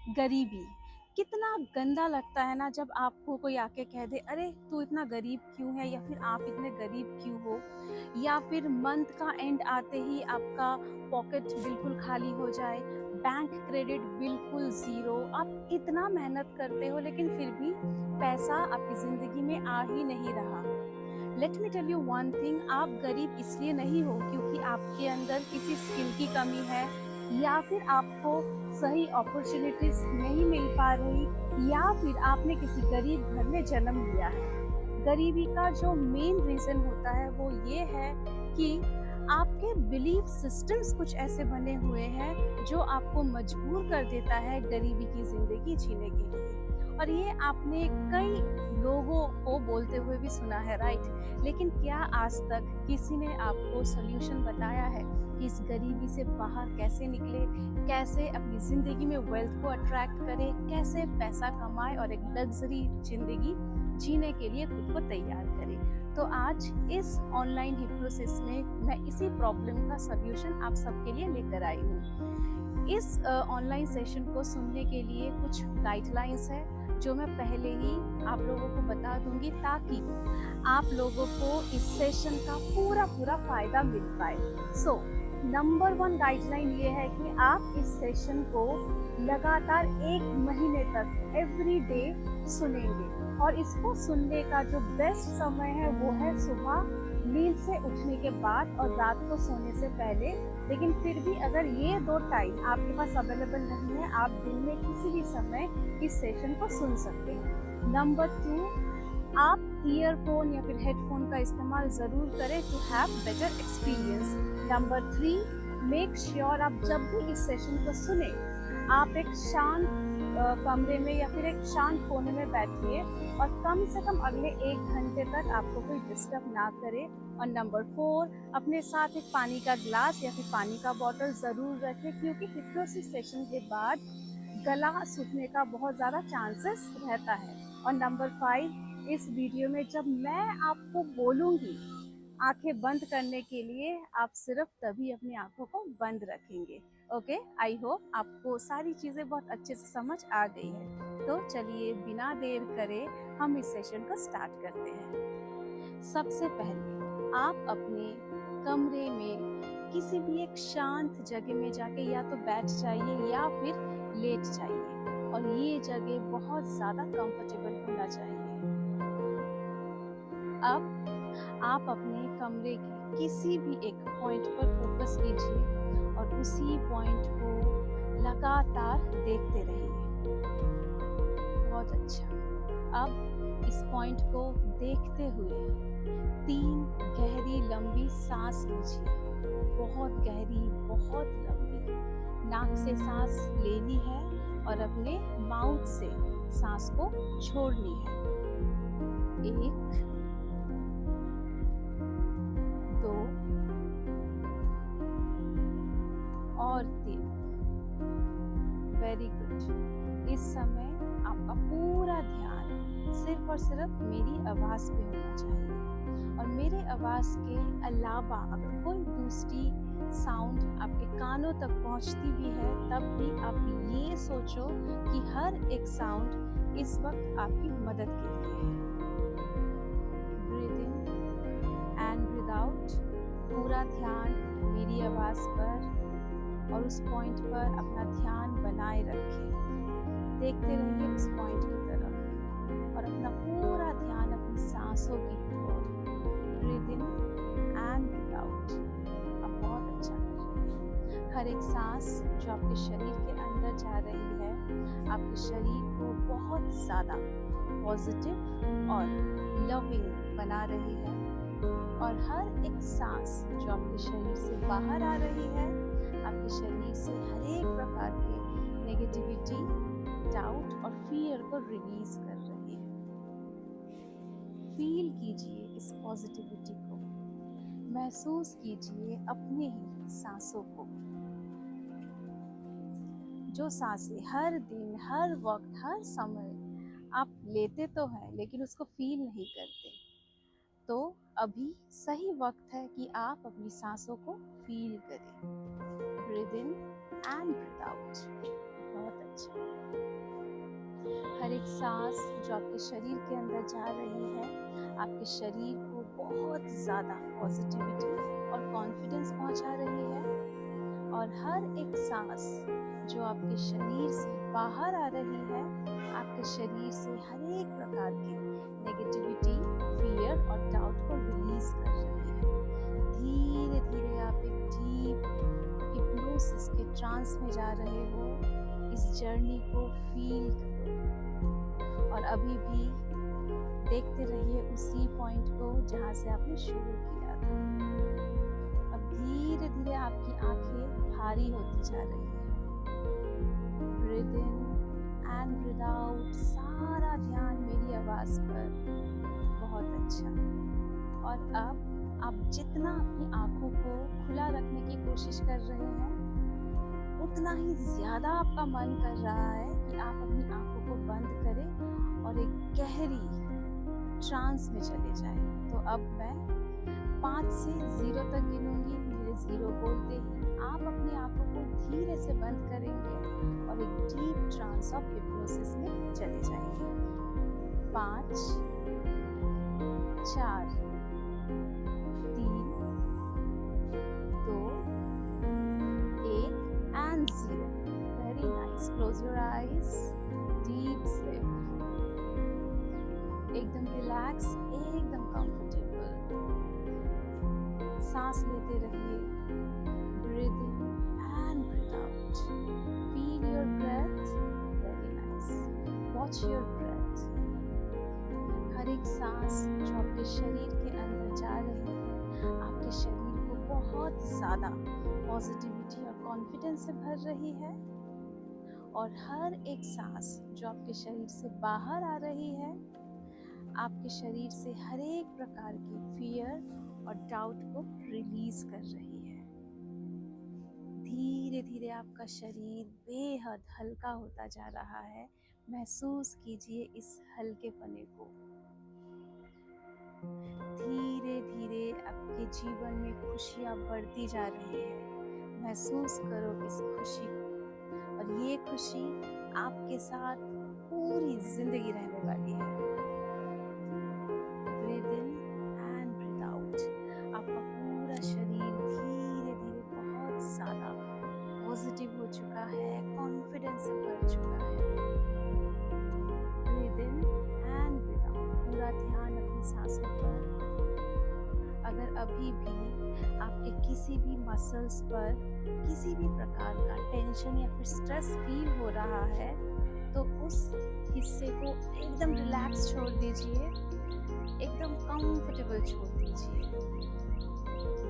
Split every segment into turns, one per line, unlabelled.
गरीबी कितना गंदा लगता है ना, जब आपको कोई आके कह दे अरे तू इतना गरीब क्यों है, या फिर आप इतने गरीब क्यों हो, या फिर मंथ का एंड आते ही आपका पॉकेट बिल्कुल खाली हो जाए, बैंक क्रेडिट बिल्कुल ज़ीरो, आप इतना मेहनत करते हो लेकिन फिर भी पैसा आपकी ज़िंदगी में आ ही नहीं रहा। Let me tell you one thing, आप गरीब इसलिए नहीं हो क्योंकि आपके अंदर किसी स्किल की कमी है, या फिर आपको सही अपॉर्चुनिटीज नहीं मिल पा रही, या फिर आपने किसी गरीब घर में जन्म लिया है। गरीबी का जो मेन रीज़न होता है वो ये है कि आपके बिलीफ सिस्टम्स कुछ ऐसे बने हुए हैं जो आपको मजबूर कर देता है गरीबी की ज़िंदगी जीने के लिए। और ये आपने कई लोगों को बोलते हुए भी सुना है, राइट? लेकिन क्या आज तक किसी ने आपको सोल्यूशन बताया है कि इस गरीबी से बाहर कैसे निकले, कैसे अपनी ज़िंदगी में वेल्थ को अट्रैक्ट करें, कैसे पैसा कमाए और एक लग्जरी ज़िंदगी जीने के लिए खुद को तैयार करें? तो आज इस ऑनलाइन हिप्नोसिस में मैं इसी प्रॉब्लम का सॉल्यूशन आप सबके लिए लेकर आई हूँ। इस ऑनलाइन सेशन को सुनने के लिए कुछ गाइडलाइंस है जो मैं पहले ही आप लोगों को बता दूंगी, ताकि आप लोगों को इस सेशन का पूरा फायदा मिल पाए। सो नंबर 1 गाइडलाइन ये है कि आप इस सेशन को लगातार 1 महीने तक एवरी डे सुनेंगे, और इसको सुनने का जो बेस्ट समय है वो है सुबह नींद से उठने के बाद और रात को सोने से पहले। लेकिन फिर भी अगर ये 2 टाइम आपके पास अवेलेबल नहीं है, आप दिन में किसी भी समय इस सेशन को सुन सकते हैं। नंबर 2, आप ईयरफोन या फिर हेडफोन का इस्तेमाल ज़रूर करें to have better experience. Number 3, make sure आप जब भी इस सेशन को सुने, आप एक शांत कमरे में या फिर एक शांत कोने में बैठिए, और कम से कम अगले 1 घंटे तक आपको कोई डिस्टर्ब ना करे। और नंबर 4, अपने साथ एक पानी का ग्लास या फिर पानी का बॉटल ज़रूर रखें, क्योंकि हिप्नोसिस सेशन के बाद गला सूखने का बहुत ज़्यादा चांसेस रहता है। और नंबर 5, इस वीडियो में जब मैं आपको बोलूँगी आंखें बंद करने के लिए, आप सिर्फ तभी अपनी आंखों को बंद रखेंगे। ओके, आई होप आपको सारी चीज़ें बहुत अच्छे से समझ आ गई है। तो चलिए बिना देर करे हम इस सेशन को स्टार्ट करते हैं। सबसे पहले आप अपने कमरे में किसी भी एक शांत जगह में जाके या तो बैठ जाइए या फिर लेट जाइए, और ये जगह बहुत ज़्यादा कंफर्टेबल होना चाहिए। अब आप अपने कमरे के किसी भी एक पॉइंट पर फोकस कीजिए और उसी पॉइंट को लगातार देखते रहिए। बहुत अच्छा। अब इस पॉइंट को देखते हुए 3 गहरी लंबी सांस लीजिए। बहुत गहरी, बहुत लंबी। नाक से सांस लेनी है और अपने माउथ से सांस को छोड़नी है। 1, 2 और 3। Very good. इस समय आपका पूरा ध्यान सिर्फ और सिर्फ मेरी आवाज़ पे होना चाहिए, और मेरे आवाज़ के अलावा अगर कोई दूसरी साउंड आपके कानों तक पहुंचती भी है, तब भी आप ये सोचो कि हर एक साउंड इस वक्त आपकी मदद के लिए है। Breathe in and breathe out. पूरा ध्यान मेरी आवाज़ पर और उस पॉइंट पर अपना ध्यान बनाए रखें। देखते रहिए उस पॉइंट की तरफ, और अपना पूरा ध्यान अपनी सांसों की ओर। Breathe in and breathe out. आप बहुत अच्छा कर रहे हैं। हर एक सांस जो आपके शरीर के अंदर जा रही है, आपके शरीर को बहुत ज़्यादा पॉजिटिव और लविंग बना रही है, और हर एक सांस जो आपके शरीर से बाहर आ रही है, आपके शरीर से हर एक प्रकार के नेगेटिविटी, डाउट और फियर को रिलीज कर रही है। फील कीजिए इस पॉजिटिविटी को, महसूस कीजिए अपने ही सांसों को। जो सांसें हर दिन, हर वक्त, हर समय आप लेते तो हैं लेकिन उसको फील नहीं करते, तो अभी सही वक्त है कि आप अपनी सांसों को फील करें। Breathe in and breathe out. बहुत अच्छा। सांस जो आपके शरीर के अंदर जा रही है, आपके शरीर को बहुत ज़्यादा पॉजिटिविटी और कॉन्फिडेंस पहुंचा रही है। और हर एक सांस जो आपके शरीर से बाहर आ रही है, आपके शरीर से हर एक प्रकार के नेगेटिविटी, फियर और डाउट को रिलीज कर रही है। धीरे धीरे आप एक डीप हिप्नोसिस के ट्रांस में जा रहे हो। इस जर्नी को फील करो और अभी भी देखते रहिए उसी पॉइंट को जहाँ से आपने शुरू किया था। अब धीरे धीरे आपकी आंखें भारी होती जा रही है। Breathe in and breathe out, सारा ध्यान मेरी आवाज पर। बहुत अच्छा। और अब आप जितना अपनी आंखों को खुला रखने की कोशिश कर रहे हैं, उतना ही ज्यादा आपका मन कर रहा है कि आप अपनी आंखों को बंद करें और एक गहरी ट्रांस में चले जाएं। तो अब मैं 5 से 0 तक गिनूंगी। मेरे 0 बोलते ही आप अपनी आंखों को धीरे से बंद करेंगे और एक डीप ट्रांस ऑफ हिप्नोसिस में चले जाएंगे। 5, 4, 3, 2, 1 and 0. Very nice. Close your eyes. Deep sleep. एकदम रिलैक्स, एकदम कंफर्टेबल। सांस लेते रहिए। Breathe in and breathe out. Feel your breath. Very nice. Watch your breath. हर एक सांस जो आपके शरीर के अंदर जा रही है, आपके शरीर को बहुत ज़्यादा पॉजिटिविटी और कॉन्फिडेंस से भर रही है। और हर एक सांस जो आपके शरीर से बाहर आ रही है, आपके शरीर से हर एक प्रकार की फियर और डाउट को रिलीज कर रही है। धीरे धीरे आपका शरीर बेहद हल्का होता जा रहा है। महसूस कीजिए इस हल्केपने को। धीरे धीरे आपके जीवन में खुशियाँ बढ़ती जा रही है। महसूस करो इस खुशी को, और ये खुशी आपके साथ पूरी जिंदगी रहने वाली है। Breathe in and breathe out. आपका पूरा शरीर धीरे धीरे बहुत ज़्यादा पॉजिटिव हो चुका है, कॉन्फिडेंस से भर चुका है। Breathe in and breathe out. पूरा ध्यान अपनी सांसों पर। अगर अभी भी आपके किसी भी मसल्स पर किसी भी प्रकार का टेंशन या फिर स्ट्रेस फील हो रहा है, तो उस हिस्से को एकदम रिलैक्स छोड़ दीजिए, एकदम कंफर्टेबल छोड़ दीजिए।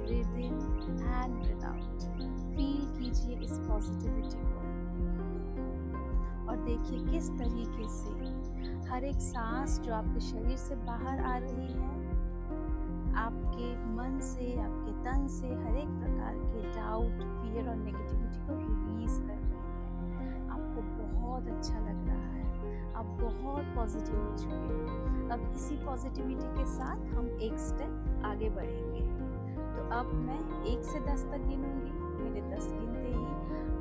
Breathe in and breathe out. Feel कीजिए इस पॉजिटिविटी को और देखिए किस तरीके से हर एक सांस जो आपके शरीर से बाहर आ रही है, आपके मन से, आपके तन से हर एक प्रकार के डाउट, फियर और नेगेटिविटी को रिलीज कर रही है। आपको बहुत अच्छा लग रहा है, आप बहुत पॉजिटिव हो चुके हैं। अब इसी पॉजिटिविटी के साथ हम एक स्टेप आगे बढ़ेंगे। तो अब मैं 1 से 10 तक गिनूंगी। मेरे 10 गिनते ही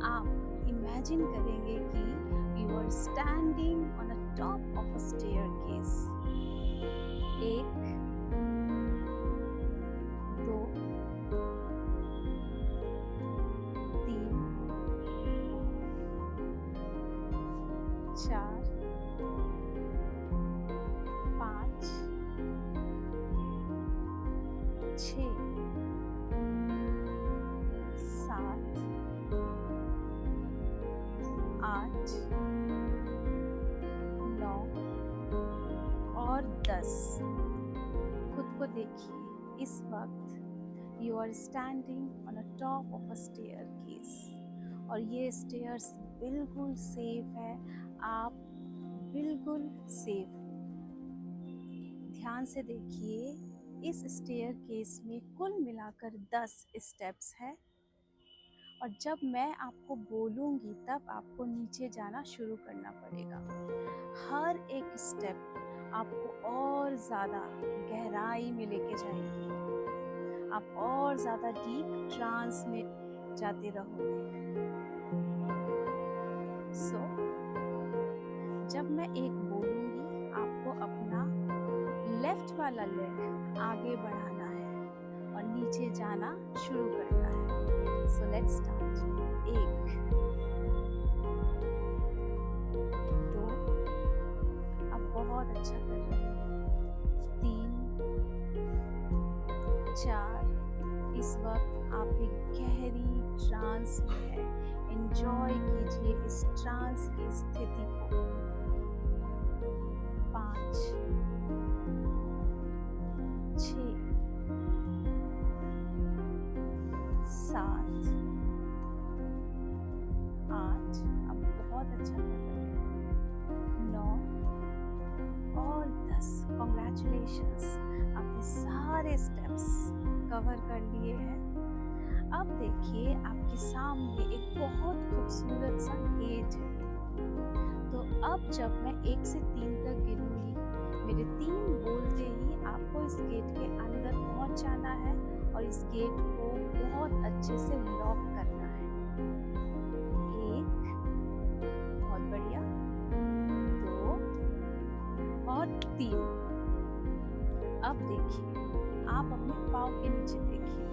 आप इमेजिन करेंगे कि you are standing on a top of a staircase. 1, 2, 3, 4, 5, 6, 7, 8, 9 और 10। खुद को देखिए। इस वक्त you are standing on a top of a staircase और ये स्टेयर्स बिल्कुल सेफ है। आप बिल्कुल सेफ हो। ध्यान से देखिए, इस स्टेयरकेस में कुल मिलाकर 10 स्टेप्स हैं और जब मैं आपको बोलूँगी तब आपको नीचे जाना शुरू करना पड़ेगा। हर एक स्टेप आपको और ज़्यादा गहराई में लेके जाएगी। आप और ज़्यादा डीप ट्रांस में जाते रहोगे। जब मैं एक बोलूँगी वाला लेग आगे बढ़ाना है और नीचे जाना शुरू करना है। So let's start. 1 2, अब बहुत अच्छा कर रहे हैं। 3 4, इस वक्त आप एक गहरी ट्रांस में है। एंजॉय कीजिए इस ट्रांस की स्थिति को। 5 6 7 8, अब बहुत अच्छा कर रहे हैं। 9 और 10। कॉन्ग्रेचुलेशंस, आपने सारे स्टेप्स कवर कर लिए हैं। अब देखिए आपके सामने एक बहुत खूबसूरत सा गेट है। तो अब जब मैं 1 से 3 तक गिनूंगी, मेरे 3 बोलते ही आपको इस गेट के अंदर पहुंच जाना है और इस गेट को बहुत अच्छे से लॉक करना है। 1, बहुत बढ़िया। 2 और 3। अब देखिए, आप अपने पाँव के नीचे देखिए।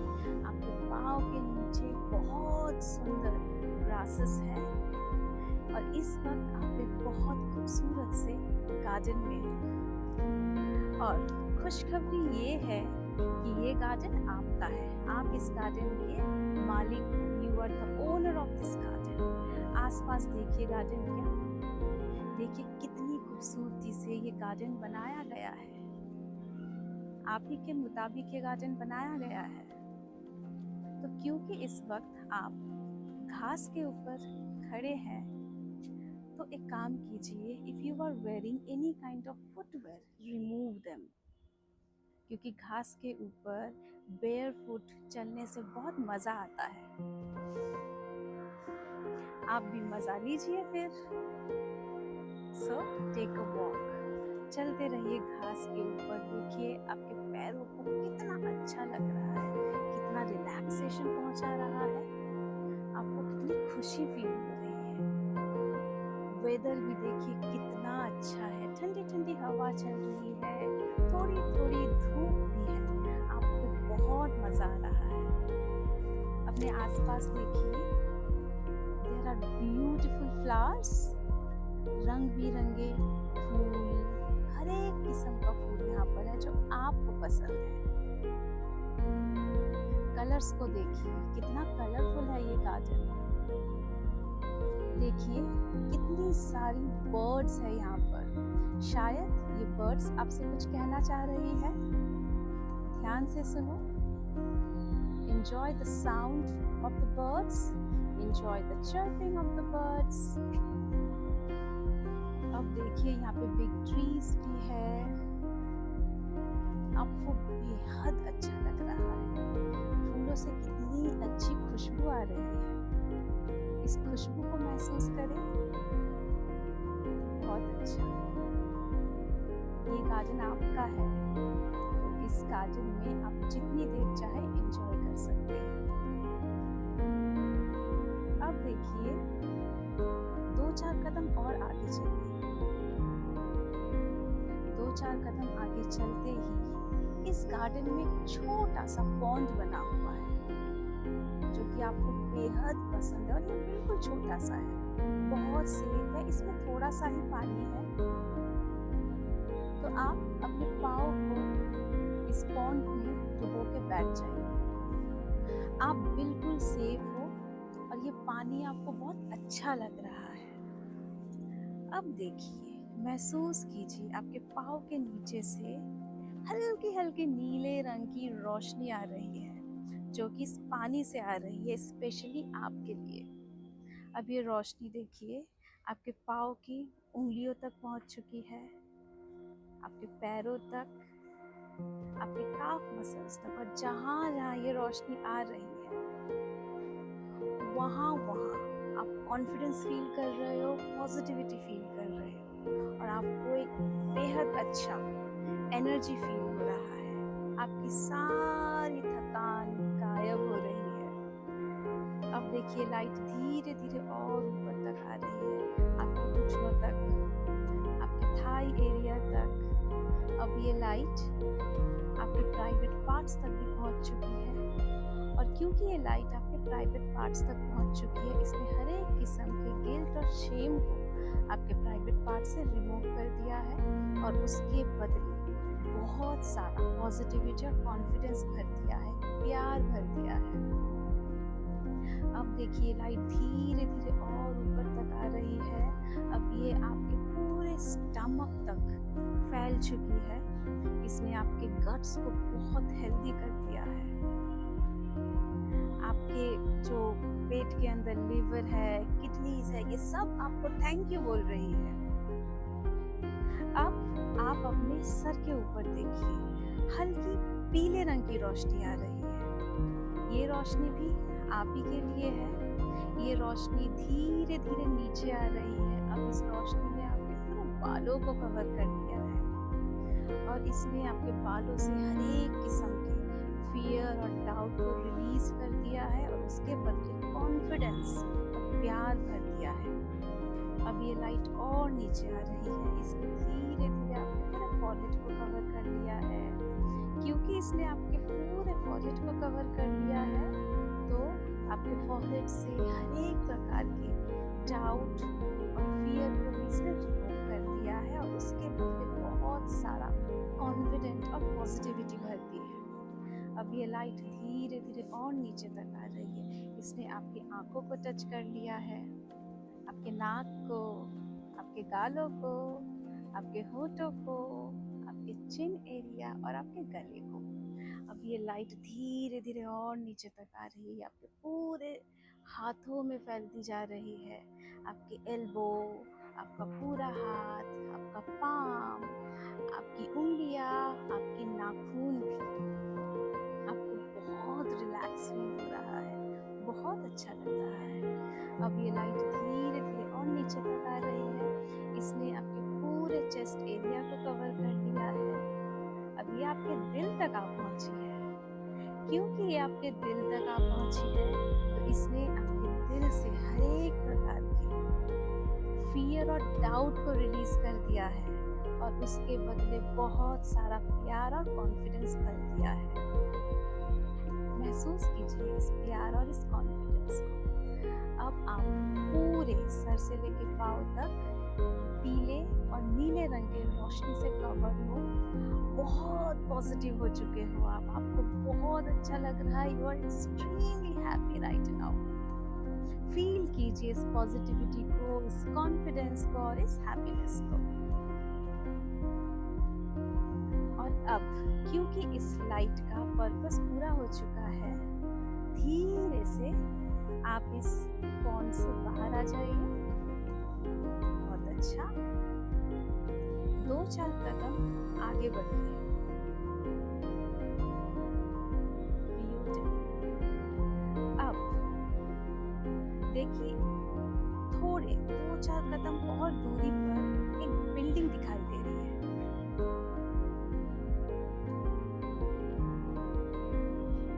आपके पाँव के नीचे बहुत सुंदर ग्रासेस है और इस वक्त आप एक बहुत खूबसूरत से गार्डन में हैं। और खुशखबरी ये है कि ये गार्डन आपका है। आप इस गार्डन के मालिक हो। You are the owner of this garden. आसपास देखिए गार्डन क्या, देखिए कितनी खूबसूरती से ये गार्डन बनाया गया है। आप ही के मुताबिक ये गार्डन बनाया गया है। तो क्योंकि इस वक्त आप घास के ऊपर खड़े हैं, तो एक काम कीजिए, if you are wearing any kind of footwear, remove them. क्योंकि घास के ऊपर बेयर फुट चलने से बहुत मजा आता है। आप भी मजा लीजिए फिर। सो टेक अ वॉक, चलते रहिए घास के ऊपर। देखिए आपके पैरों को कितना अच्छा लग रहा है, कितना रिलैक्सेशन पहुंचा रहा है, आपको कितनी खुशी फील हो रही है। वेदर भी देखिए कितना अच्छा है, ठंडी ठंडी हवा चल रही है, थोड़ी थोड़ी धूप भी है, आपको बहुत मजा आ रहा है। अपने आसपास देखिए, देयर आर ब्यूटीफुल फ्लावर्स, रंग बिरंगे फूल, हर एक किस्म का फूल यहाँ पर है जो आपको पसंद है। कलर्स को देखिए, कितना कलरफुल है ये गार्डन। देखिए कितनी सारी बर्ड्स है यहाँ पर। शायद ये बर्ड्स आपसे कुछ कहना चाह रही है। ध्यान से सुनो। Enjoy the sound of the birds. Enjoy the chirping of the birds. अब देखिए यहाँ पे बिग ट्रीज भी है, आपको बेहद अच्छा लग रहा है। फूलों से कितनी अच्छी खुशबू आ रही है, इस खुशबू को महसूस करें। बहुत अच्छा। ये गार्डन आपका है, तो इस गार्डन में आप जितनी देर चाहे एंजॉय कर सकते हैं। अब देखिए 2-4 कदम और आगे चलिए। 2-4 कदम आगे चलते ही इस गार्डन में एक छोटा सा पॉन्ड बना हुआ है जो कि आपको बेहद पसंद है। और ये बिल्कुल छोटा सा है, बहुत सेफ है, इसमें थोड़ा सा ही पानी है। तो आप अपने पाँव को इस पॉन्ड में डुबो के बैठ जाइए। आप बिल्कुल सेफ हो और ये पानी आपको बहुत अच्छा लग रहा है। अब देखिए, महसूस कीजिए आपके पाँव के नीचे से हल्की हल्की नीले रंग की रोशनी आ रही है जो कि इस पानी से आ रही है, स्पेशली आपके लिए। अब ये रोशनी देखिए आपके पाँव की उंगलियों तक पहुंच चुकी है, आपके पैरों तक, आपके काफ मसल्स तक। और जहाँ जहाँ ये रोशनी आ रही है वहाँ वहाँ आप कॉन्फिडेंस फील कर रहे हो, पॉजिटिविटी फील कर रहे हो और आपको एक बेहद अच्छा एनर्जी फील हो रहा है। आपकी सारी थकान गायब हो रही है। अब देखिए लाइट धीरे धीरे और ऊपर तक आ रही है, आपके घुटनों तक, आपके थाई एरिया तक। अब ये लाइट आपके प्राइवेट पार्ट्स तक भी पहुंच चुकी है, और क्योंकि ये लाइट आपके प्राइवेट पार्ट्स तक पहुंच चुकी है, इसने हर एक किस्म के गिल्ट और शेम को आपके प्राइवेट पार्ट से रिमूव कर दिया है, और उसके बदले बहुत सारा पॉजिटिविटी और कॉन्फिडेंस भर दिया है, प्यार भर दिया है। अब देखिए लाइट धीरे धीरे और ऊपर तक आ रही है। अब ये आपके पूरे स्टमक तक फैल चुकी है। इसने आपके गट्स को बहुत हेल्दी कर दिया है। आपके जो पेट के अंदर लिवर है, किडनीज है, ये सब आपको थैंक यू बोल रही है। अब आप अपने सर के ऊपर देखिए, हल्की पीले रंग की रोशनी आ रही है। ये रोशनी भी आप ही के लिए है। ये रोशनी धीरे धीरे नीचे आ रही है। अब इस रोशनी ने आपके पूरे बालों को कवर कर दिया है, और इसने आपके बालों से हर एक किस्म के फियर और डाउट को रिलीज कर दिया है, और उसके बदले कॉन्फिडेंस और प्यार भर दिया है। अब ये लाइट और नीचे आ रही है। इसने धीरे धीरे आपके पूरे फॉरहेड को कवर कर लिया है। क्योंकि इसने आपके पूरे फॉरहेड को कवर कर लिया है, तो आपके फॉरहेड से हर एक प्रकार के डाउट और फियर को भी इसने रिमूव कर दिया है, और उसके बदले बहुत सारा कॉन्फिडेंट और पॉजिटिविटी भर दी है। अब ये लाइट धीरे धीरे और नीचे तक आ रही है। इसने आपकी आंखों को टच कर लिया है, आपके नाक को, आपके गालों को, आपके होठों को, आपके चिन एरिया और आपके गले को। अब ये लाइट धीरे धीरे और नीचे तक आ रही है, आपके पूरे हाथों में फैलती जा रही है। आपके एल्बो, आपका पूरा हाथ, आपका पाम, आपकी उंगलियां, आपके नाखून भी। आपको बहुत रिलैक्स फील हो रहा है, बहुत अच्छा लग रहा है। अब ये लाइट धीरे धीरे और नीचे तक आ रही है। इसने आपके पूरे चेस्ट एरिया को कवर कर दिया है। अब ये आपके दिल तक आ पहुंची है। क्योंकि ये आपके दिल तक आ पहुंची है, तो इसने आपके दिल से हर एक प्रकार के फियर और डाउट को रिलीज कर दिया है, और उसके बदले बहुत सारा प्यार और कॉन्फिडेंस भर दिया है। महसूस कीजिए इस प्यार और इस कॉन्फिडेंस को। अब आप पूरे सर से लेके पाँव तक पीले और नीले रंग के रोशनी से कवर हो, बहुत पॉजिटिव हो चुके हो आप। आपको बहुत अच्छा लग रहा है। You are extremely happy right now. Feel कीजिए इस पॉजिटिविटी को, इस कॉन्फिडेंस को और इस हैप्पीनेस को। और अब क्योंकि इस लाइट का पर्पस पूरा हो चुका है, धीरे से आप इस पॉन्ड से बाहर आ जाइए। बहुत अच्छा, 2-4 कदम आगे बढ़िए। अब देखिए, थोड़े 2-4 कदम और दूरी पर एक बिल्डिंग दिखाई दे रही है।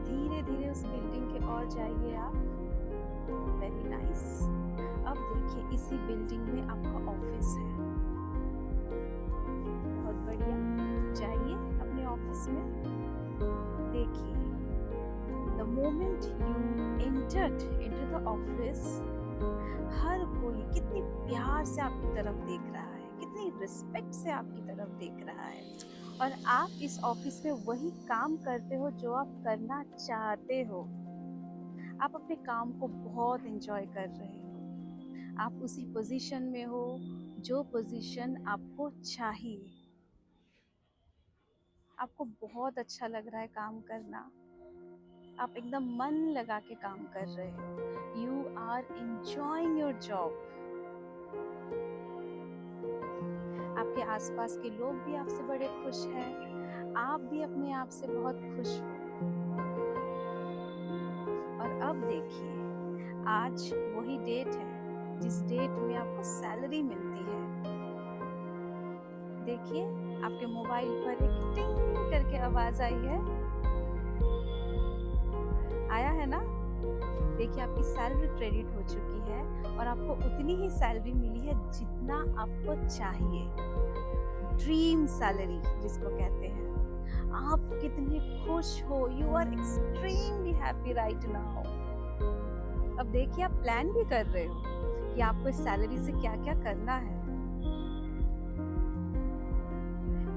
धीरे धीरे उस बिल्डिंग के और जाइए आप। Very nice. अब देखिए, इसी बिल्डिंग में आपका ऑफिस है। बहुत बढ़िया, जाइए अपने ऑफिस में। देखिए, the moment you entered into the office, हर कोई कितनी प्यार से आपकी तरफ देख रहा है, कितनी रिस्पेक्ट से आपकी तरफ देख रहा है, और आप इस ऑफिस में वही काम करते हो जो आप करना चाहते हो। आप अपने काम को बहुत एंजॉय कर रहे हो। आप उसी पोजीशन में हो जो पोजीशन आपको चाहिए। आपको बहुत अच्छा लग रहा है काम करना। आप एकदम मन लगा के काम कर रहे हो। You are enjoying your job. आपके आसपास के लोग भी आपसे बड़े खुश हैं। आप भी अपने आप से बहुत खुश हो। और अब देखिए, आज वही डेट है जिस डेट में आपको सैलरी मिलती है। देखिए, आपके मोबाइल पर एक टिंग करके आवाज आई है। आया है ना? देखिए, आपकी सैलरी क्रेडिट हो चुकी है, और आपको उतनी ही सैलरी मिली है जितना आपको चाहिए। ड्रीम सैलरी जिसको कहते हैं, आप कितने खुश हो, you are extremely happy right now. अब देखिए आप प्लान भी कर रहे हो कि आपको इस सैलरी से क्या क्या करना है।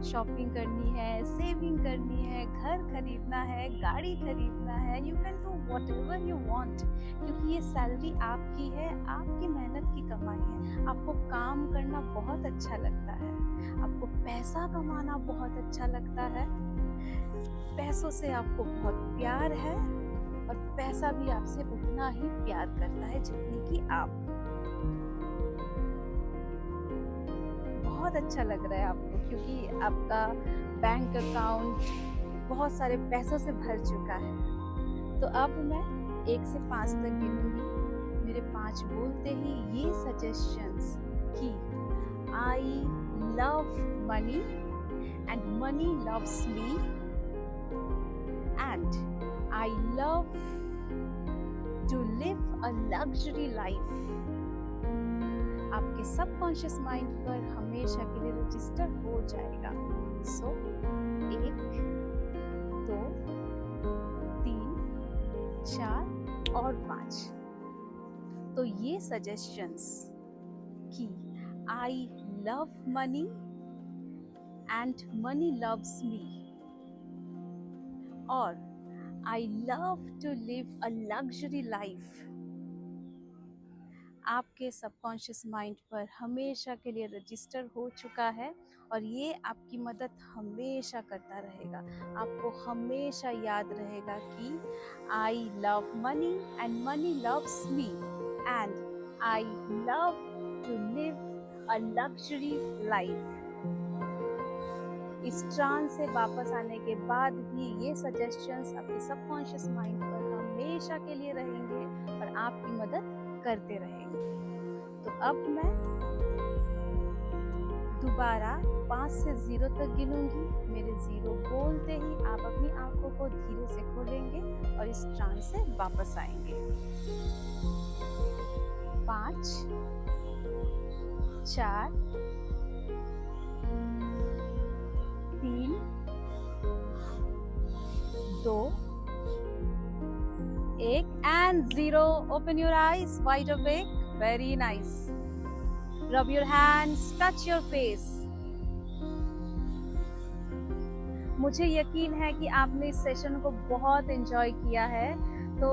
शॉपिंग करनी है, सेविंग करनी है, घर खरीदना है, गाड़ी खरीदना है, you can do whatever you want, क्योंकि ये सैलरी आपकी है, आपकी मेहनत की कमाई है। आपको काम करना बहुत अच्छा लगता है, आपको पैसा कमाना बहुत अच्छा लगता है, पैसों से आपको बहुत प्यार है और पैसा भी आपसे उतना ही प्यार करता है जितनी कि आप। बहुत अच्छा लग रहा है आपको, क्योंकि आपका बैंक अकाउंट बहुत सारे पैसों से भर चुका है। तो अब मैं 1 से 5 तक गिनूंगी। मेरे 5 बोलते ही ये सजेशंस कि I love money and money loves me and I love to live a luxury life आपके सबकॉन्शियस माइंड पर हमेशा के लिए रजिस्टर हो जाएगा। सो 1, 2, 3, 4 और 5। तो ये सजेशंस कि I love money and money loves me और I love to live a luxury life आपके सबकॉन्शियस माइंड पर हमेशा के लिए रजिस्टर हो चुका है और ये आपकी मदद हमेशा करता रहेगा। आपको हमेशा याद रहेगा कि I love money and money loves me and I love to live a luxury life. इस ट्रांस से वापस आने के बाद भी ये सजेशंस आपके सबकॉन्शियस माइंड पर हमेशा के लिए रहेंगे और आपकी मदद करते रहेंगे। तो अब मैं दोबारा 5 से 0 तक गिनूंगी। मेरे 0 बोलते ही आप अपनी आंखों को धीरे से खोलेंगे और इस ट्रांस से वापस आएंगे। 5, 4, 3, 2, 1 and 0. Open your eyes, wide awake. Very nice. Rub your hands, touch your face. मुझे यकीन है कि आपने इस सेशन को बहुत एंजॉय किया है। तो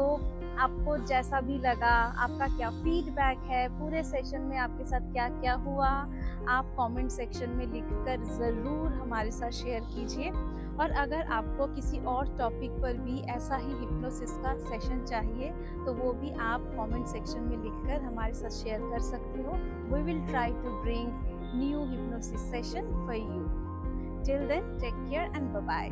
आपको जैसा भी लगा, आपका क्या फीडबैक है, पूरे सेशन में आपके साथ क्या क्या हुआ, आप कमेंट सेक्शन में लिखकर ज़रूर हमारे साथ शेयर कीजिए। और अगर आपको किसी और टॉपिक पर भी ऐसा ही हिप्नोसिस का सेशन चाहिए तो वो भी आप कमेंट सेक्शन में लिखकर हमारे साथ शेयर कर सकते हो। We will try to bring new hypnosis session for you. Till then take care and bye bye.